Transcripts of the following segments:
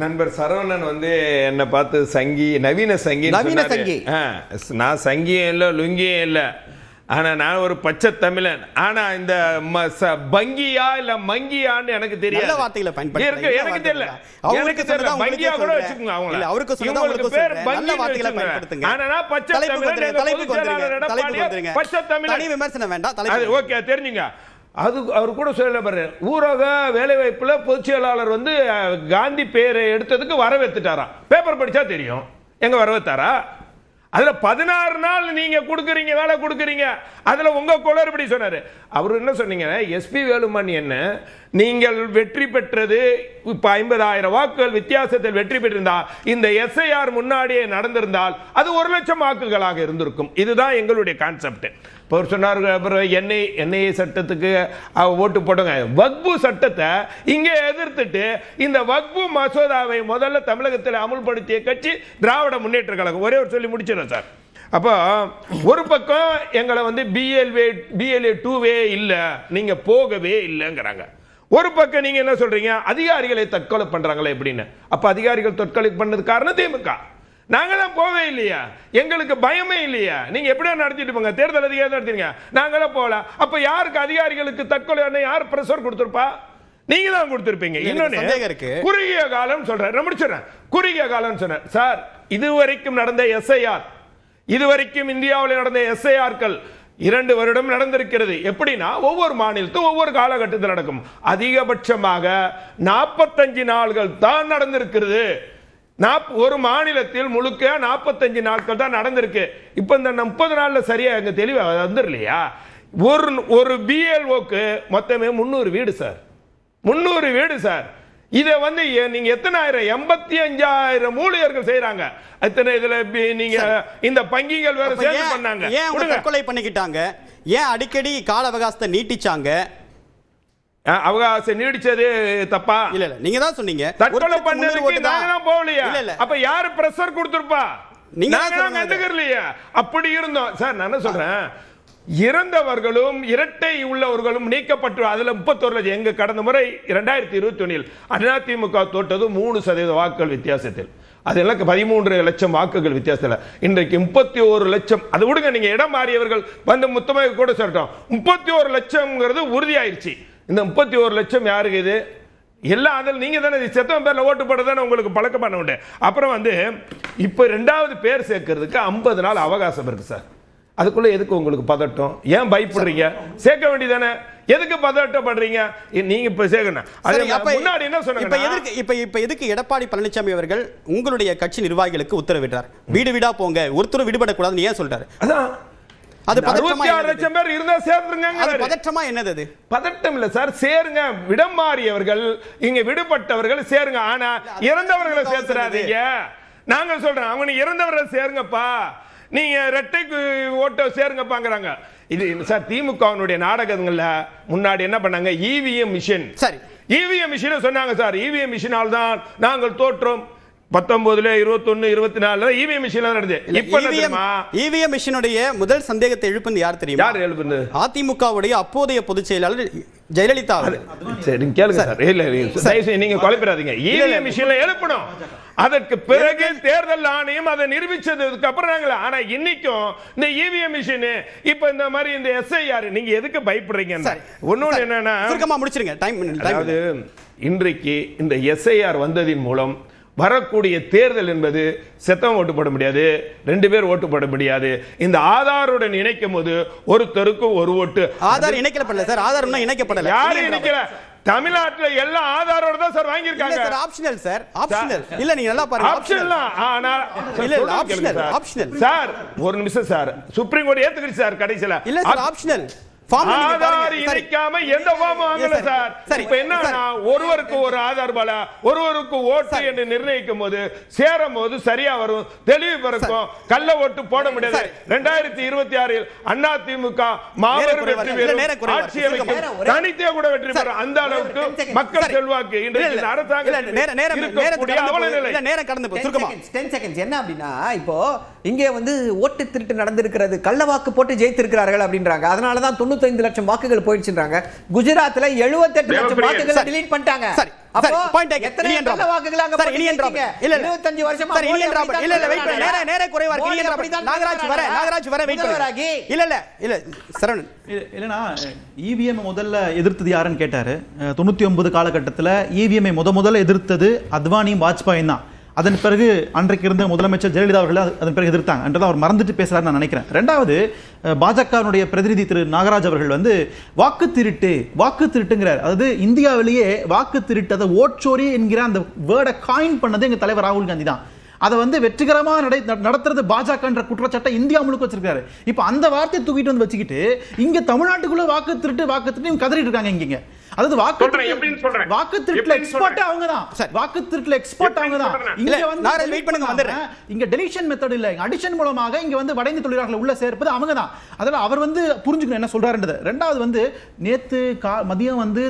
நண்பர் சரவணன் வந்து என்னை பார்த்து சங்கி நவீன சங்கி நான் சங்கியும் இல்லை லுங்கியும் இல்லை. ஆனா நான் ஒரு பச்சை தமிழன். ஆனா இந்த பங்கியா இல்ல மங்கியான்னு எனக்கு தெரியாது. எனக்கு தெரியல. எனக்கு தெரியல. பங்கியா கூட வச்சுக்கோங்க அவங்க. அவருக்கு பேர் பங்கி. ஆனா நான் பச்சை தமிழன். பச்சை தமிழன் விமர்சனம் வேண்டாம். ஓகே தெரிஞ்சுங்க. அது அவர் கூட சொல்ல பாரு, ஊரக வேலை வாய்ப்புல பொதுச் செயலாளர் வந்து காந்தி பேரை எடுத்ததுக்கு வரவேற்றுட்டாரா. பேப்பர் படிச்சா தெரியும். எங்க வரவேற்றாரா? அதுல 16 நாள் நீங்க கொடுக்குறீங்க, வேலை கொடுக்குறீங்க. அதுல உங்க குளறுபடி சொன்னாரு. அவர் என்ன சொன்னீங்க, எஸ்பி வேலுமணி என்ன நீங்கள் வெற்றி பெற்றது இப்ப 50,000 வாக்குகள் வித்தியாசத்தில் வெற்றி பெற்றிருந்தால் இந்த எஸ்ஐஆர் முன்னாடியே நடந்திருந்தால் அது 1,00,000 வாக்குகளாக இருந்திருக்கும். இதுதான் எங்களுடைய கான்செப்ட். இப்போ சொன்னார் என்ஐஏ சட்டத்துக்கு ஓட்டு போடுங்க. வக்பு சட்டத்தை இங்கே எதிர்த்துட்டு இந்த வக்பு மசோதாவை முதல்ல தமிழகத்தில் அமுல்படுத்திய கட்சி திராவிட முன்னேற்ற கழகம். ஒரே ஒரு சொல்லி முடிச்சிடும் சார். அப்போ ஒரு பக்கம் எங்களை வந்து பிஎல்ஏ 2வே இல்லை, நீங்க போகவே இல்லைங்கிறாங்க. ஒரு பக்கம் நீங்க என்ன சொல்றீங்க, அதிகாரிகளை தற்கொலை பண்றாங்களே எப்படின்னு. அப்ப அதிகாரிகள் தற்கொலை பண்ணது காரணம் திமுக. நாங்களாம் போவே இல்லையா, எங்களுக்கு பயமே இல்லையா. நீங்க எப்படியா நடத்திட்டு போங்க, தேர்தல் அதிகாரி நடத்திங்க, நாங்களாம் போகல. அப்ப யாருக்கு அதிகாரிகளுக்கு தற்கொலை யார் பிரஷர் கொடுத்திருப்பா? நீங்க தான் கொடுத்திருப்பீங்க. இன்னொன்னு குறுகிய காலம் சொல்றேன், முடிச்சிடறேன். குறுகிய காலம் சொன்னேன் சார். இதுவரைக்கும் நடந்த எஸ்ஐஆர், இதுவரைக்கும் இந்தியாவில் நடந்த எஸ்ஐஆர்கள் 2 வருடம் நடந்திருக்கிறது. எப்படின்னா ஒவ்வொரு மாநிலத்தும் ஒவ்வொரு காலகட்டத்தில் நடக்கும். அதிகபட்சமாக 45 நாள்கள் தான் நடந்திருக்கிறது. ஒரு மாநிலத்தில் முழுக்க 45 நாட்கள் தான் நடந்திருக்கு. இப்ப இந்த 30 நாள்ல சரியா எங்க தெளிவா வந்துடலையா? ஒரு பிஎல்ஓக்கு மொத்தமே 300 வீடு சார். 300 வீடு சார். இதை வந்து நீங்க எத்தனை ஆயிரம், 85,000 ஊழியர்கள் செய்யறாங்க. எத்தனை இதுல நீங்க இந்த பங்கிகள் வேற சேர்ந்து பண்ணாங்க. ஏன் தற்கொலை பண்ணிக்கிட்டாங்க? ஏன் அடிக்கடி கால அவகாசத்தை நீட்டிச்சாங்க? அவகாசம் நீடிச்சது தப்பா? இல்ல இல்ல, நீங்க தான் சொன்னீங்க தற்கொலை பண்ணதுக்கு நாங்க தான் போகலையா? அப்ப யாரு பிரஷர் கொடுத்திருப்பா? நீங்க தான் கண்டுக்கறலையா? அப்படி இருந்தோம் சார். நான் என்ன சொல்றேன், இறந்தவர்களும் இரட்டை உள்ளவர்களும் நீக்கப்பட்டு அதுல 31 லட்சம். எங்க கடந்த முறை 2021 அதிமுக தோட்டது 3% வாக்குகள் வித்தியாசத்தில். அதெல்லாம் 13 லட்சம் வாக்குகள் வித்தியாசத்தில். இன்றைக்கு 31 லட்சம். அது விடுங்க, நீங்க இடம் மாறியவர்கள் வந்து மொத்தமாக கூட சொல்லட்டும். 31 லட்சம்ங்கிறது உறுதியாயிருச்சு. இந்த 31 லட்சம் யாருக்கு இது? எல்லாம் அதில் நீங்க தானே செத்தவன் பேர்ல ஓட்டு போடுறதானே உங்களுக்கு பழக்கம் பண்ண உண்டு. அப்புறம் வந்து இப்ப 2வது பேர் சேர்க்கறதுக்கு 50 நாள் அவகாசம் இருக்கு சார். அதுக்குள்ள எதுக்கு உங்களுக்கு பதட்டம்? ஏன் பயப்படுறீங்க? சேர்க்க வேண்டியதானே. எதுக்கு பதட்டப்படுறீங்க? நீங்க இப்ப சேர்க்கணும். முன்னாடி என்ன சொன்னாங்க? இப்ப எதுக்கு எடப்பாடி பழனிசாமி அவர்கள் உங்களுடைய கட்சி நிர்வாகிகளுக்கு உத்தரவிட்டார், வீடு வீடா போங்க, ஒருத்தரும் விடுபடக்கூடாதுன்னு ஏன் சொல்றாரு? அதான் அது 66 லட்சம் பேர் இருந்தா சேர்ந்துருங்க. பதற்றமா என்னது? அது பதட்டம் இல்ல சார். சேருங்க. விடம் மாறியவர்கள், இங்க விடுபட்டவர்கள் சேருங்க. ஆனா இறந்தவர்களை சேர்த்துறாதீங்க. நாங்க சொல்றோம், அவங்க இறந்தவர்கள் சேருங்கப்பா, நீங்க இரட்டைக்கு ஓட்ட சேருங்கப்பாங்கிறாங்க. இது சார் திமுகவினுடைய நாடகங்கள்ல முன்னாடி என்ன பண்ணாங்க, இவிஎம் மிஷின். சரி, இவிஎம் மிஷின் சொன்னாங்க சார். இவிஎம் மிஷினால் தான் நாங்கள் தோற்றோம். 19, 21, 24 இவிஎம் மிஷின் நடந்தது. இப்ப இவிஎம் மிஷினுடைய முதல் சந்தேகத்தை எழுப்புனது யார் தெரியுமா? யார் எழுப்புனது? அதிமுகவுடைய அப்போதைய பொதுச் செயலாளர் ஜெயலலிதா. சரி கேளுங்க சார். இல்ல நீங்க குழப்பிடாதீங்க. இவிஎம் மிஷின்ல எழுப்பணும். அதற்கு பிறகு தேர்தல் ஆணையம் அதை நிரூபிச்சதுக்கு அப்புறம். ஆனா இன்னைக்கும் இந்த இவிஎம் மிஷின் இப்ப இந்த மாதிரி இந்த எஸ்ஐஆர் நீங்க எதுக்கு பயப்படுறீங்க? ஒண்ணு என்னன்னா முடிச்சிருங்க டைம். அதாவது இன்றைக்கு இந்த எஸ்ஐஆர் வந்ததின் மூலம் வரக்கூடிய தேர்தல் என்பது செத்தவன் ஓட்டு போட முடியாது, 2 பேர் ஓட்டு போட முடியாது. இந்த ஆதாருடன் இணைக்கும் போது ஒருத்தருக்கு ஒரு ஓட்டு. ஆதார் இணைக்கப்படல சார். ஆதார் இன்னும் இணைக்கப்படல. யாரும் இணைக்கல. தமிழ்நாட்டுல எல்லா ஆதாரோட தான் சார் வாங்கியிருக்காங்க. Sir optional sir. ஆப்ஷனல் இல்ல, நீங்க நல்லா பாருங்க. ஆப்ஷனல் ஆனா இல்ல ஆப்ஷனல். Optional sir. ஒரு நிமிஷம் சார். சுப்ரீம் கோர்ட் ஏத்துக்கிச்சு சார் கடைசில. இல்ல சார் ஆப்ஷனல். ஆதார் இணைக்காம எந்த ஃபார்ம் வாங்கல சார். இப்ப என்னன்னா ஒருவருக்கு ஒரு ஆதார் பல ஒருவருக்கு ஓட்டு என்று நிர்ணயிக்கும் போது சேரும் போது சரியா வரும், தெளிவு பிறக்கும். கள்ள ஓட்டு போட முடியாது. 2026 அதிமுக மாபெரும் வெற்றி பெறும், ஆட்சி அமைக்கும், தனித்தே கூட வெற்றி பெறும். அந்த அளவுக்கு மக்கள் செல்வாக்கு இன்றைக்கு அரசாங்கம். நேரம் கடந்து போய் சுருக்கமா 10 செகண்ட்ஸ். என்ன அப்படின்னா இப்போ இங்கே வந்து ஓட்டு திருட்டு நடந்திருக்கிறது, கள்ள வாக்கு போட்டு ஜெயித்திருக்கிறார்கள் அப்படின்றாங்க. அதனால தான் 95 லட்சம் வாக்குகள் போயிடுச்சுன்றாங்க. குஜராத்ல 78 லட்சம் வாக்குகளை delete பண்ணிட்டாங்க. அப்போ எத்தனை நல்ல வாக்குகள் அங்க போயிடுச்சு? 25 வருஷமா நேரே குறைவா இருக்கு. நாகராஜ் வர வெயிட் பண்ணுங்க. இல்ல சரவணன் இல்லனா EVM முதல்ல எதிர்த்தது யாருன்னு கேட்டாரு. 99 காலகட்டத்தில் EVM முதல்ல எதிர்த்தது அத்வானியும் வாஜ்பாயும் தான். அதன் பிறகு அன்றைக்கு இருந்த முதலமைச்சர் ஜெயலலிதா அவர்கள் அதன் பிறகு எதிர்த்தாங்க என்றதை அவர் மறந்துட்டு பேசுறாரு நான் நினைக்கிறேன். ரெண்டாவது, பாஜகவினுடைய பிரதிநிதி திரு நாகராஜ் அவர்கள் வந்து வாக்கு திருட்டுங்கிறார். அதாவது இந்தியாவிலேயே வாக்கு திருட்டு, அதை ஓட்சோரி என்கிற அந்த வேர்டை காயின் பண்ணது எங்க தலைவர் ராகுல் காந்தி தான். அதை வந்து வெற்றிகரமா நடத்துறது பாஜகன்ற குற்றச்சாட்டை இந்தியா முழுக்க வச்சிருக்காரு. இப்ப அந்த வார்த்தையை தூக்கிட்டு வந்து வச்சுக்கிட்டு இங்க தமிழ்நாட்டுக்குள்ள வாக்கு திருட்டு கதறிட்டு இருக்காங்க. இங்க அதாவது வாக்கு திருட்டுல எக்ஸ்பர்ட் அவங்க தான். வாக்கு திருட்டுல எக்ஸ்பர்ட் அவங்க தான். இங்க வந்து நான் வெயிட் பண்ணுங்க வந்துறேன். இங்க டெலிஷன் மெத்தட் இல்ல, அடிஷன் மூலமாக இங்க வந்து வட இந்திய தொழிலாளர்களை உள்ள சேர்ப்பது அவங்க தான். அதனால அவர் வந்து புரிஞ்சுக்கணும் என்ன சொல்றாருன்றது. ரெண்டாவது வந்து நேத்து மதியம் வந்து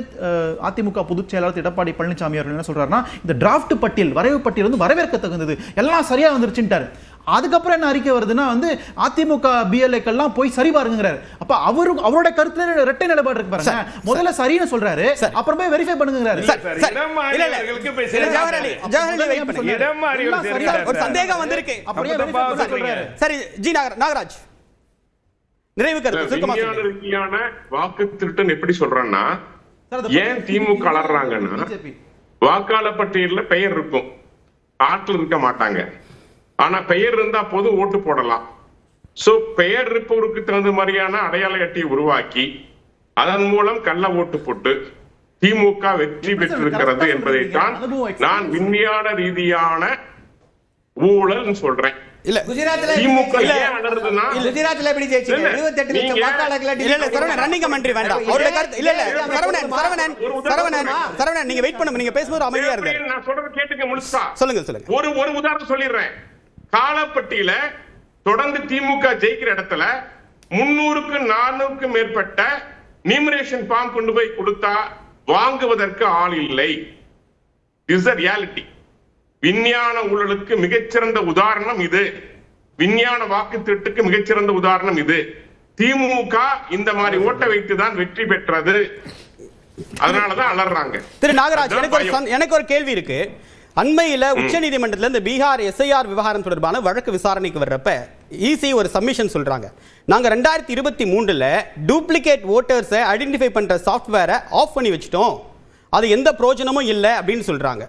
அதிமுக பொதுச் செயலாளர் எடப்பாடி பழனிசாமி அவர்கள் என்ன சொல்றாருன்னா, இந்த டிராஃப்ட் பட்டியல், வரைவு பட்டியல் வந்து வரவேற்க தகுந்தது, எல்லாம் சரியா வந்துருச்சுட்டாரு. அதுக்கப்புறம் என்ன அறிக்கை வருதுன்னா வந்து அதிமுக பிஎல்ஏக்கெல்லாம் போய் சரி பாருங்கிறாரு. அப்ப அவரோட கருத்துல இரட்டை நிலைப்பாடு இருக்கு பாருங்க. முதல்ல சரின்னு சொல்றாரு, அப்புறம் போய் வெரிஃபை பண்ணுங்கிறாரு. ஒரு சந்தேகம் வந்திருக்கு. அப்படியே சொல்றாரு. சரி ஜி நாகராஜ் நிறைவு கருத்து. வாக்கு திருட்டுன்னு எப்படி சொல்றான்னா, ஏன் திமுக அலறாங்கன்னா, வாக்காளர் பட்டியல்ல பெயர் இருக்கும், ஆட்கள் இருக்க மாட்டாங்க. ஆனா பெயர் இருந்தா போது ஓட்டு போடலாம். சோ பெயர் இருப்பவருக்கு தகுந்த மாதிரியான அடையாள அட்டையை உருவாக்கி அதன் மூலம் கள்ள ஓட்டு போட்டு திமுக வெற்றி பெற்றிருக்கிறது என்பதைத்தான் நான் விஞ்ஞான ரீதியான ஊழல் சொல்றேன். இல்ல குஜராத்ல திமுக ஏன் அலறுதுன்னா, குஜராத்ல எப்படி ஜெயிச்சீங்க? 28 லட்சம் வாக்காளர்களை இல்ல சரவணன் ரன்னிங் கமெண்ட்ரி வேண்டாம். அவரோட கருத்து இல்ல சரவணன் நீங்க வெயிட் பண்ணுங்க. நீங்க பேசும்போது அமைதியா இருங்க. நான் சொல்றது கேட்டுக்க முழுசா. சொல்லுங்க. ஒரு உதாரணம் சொல்லிடுறேன். காலப்பட்டியில தொடர்ந்து திமுக ஜெயிக்கிற இடத்துல 300க்கு 400க்கு மேற்பட்ட நியூமரேஷன் ஃபார்ம் கொண்டு போய் கொடுத்தா வாங்குவதற்கு ஆள் இல்லை. Is the reality. விஞ்ஞான ஊழலுக்கு மிகச்சிறந்த உதாரணம் இது. விஞ்ஞான வாக்கு திருட்டுக்கு மிகச்சிறந்த உதாரணம் இது. திமுக இந்த மாதிரி ஓட்ட வைத்துதான் வெற்றி பெற்றது. அதனாலதான் அலறாங்க. திரு நாகராஜ், எனக்கு ஒரு கேள்வி இருக்கு. அண்மையில் உச்ச நீதிமன்றத்தில் இந்த பீகார் எஸ்ஐஆர் விவகாரம் தொடர்பான வழக்கு விசாரணைக்கு வர்றப்ப இசி ஒரு சப்மிஷன் சொல்றாங்க. நாங்க 2023 டூப்ளிகேட் ஓட்டர்ஸை ஐடென்டிஃபை பண்ற சாஃப்ட்வேரை ஆஃப் பண்ணி வச்சிட்டோம், அது எந்த பிரயோஜனமும் இல்லை அப்படின்னு சொல்றாங்க.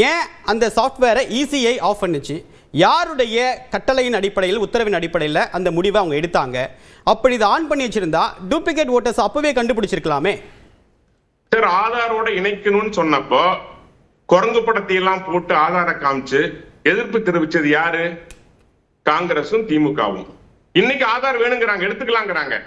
ஏன் அந்த சாஃப்ட்வேரை இசிஐ ஆஃப் பண்ணிச்சு? யாருடைய கட்டளையின் அடிப்படையில், உத்தரவின் அடிப்படையில் அந்த முடிவை அவங்க எடுத்தாங்க? அப்படி இதை ஆன் பண்ணி வச்சிருந்தா டூப்ளிகேட் ஓட்டர்ஸ் அப்பவே கண்டுபிடிச்சிருக்கலாமே. சார், ஆதாரோட இணைக்கணும்னு சொன்னப்போ குரங்கு படத்தை எல்லாம் போட்டு ஆதார காமிச்சு எதிர்ப்பு தெரிவிச்சது யாரு? காங்கிரசும் திமுகவும். இன்னைக்கு ஆதார் வேணுங்கிறாங்க, எடுத்துக்கலாங்கிறாங்க.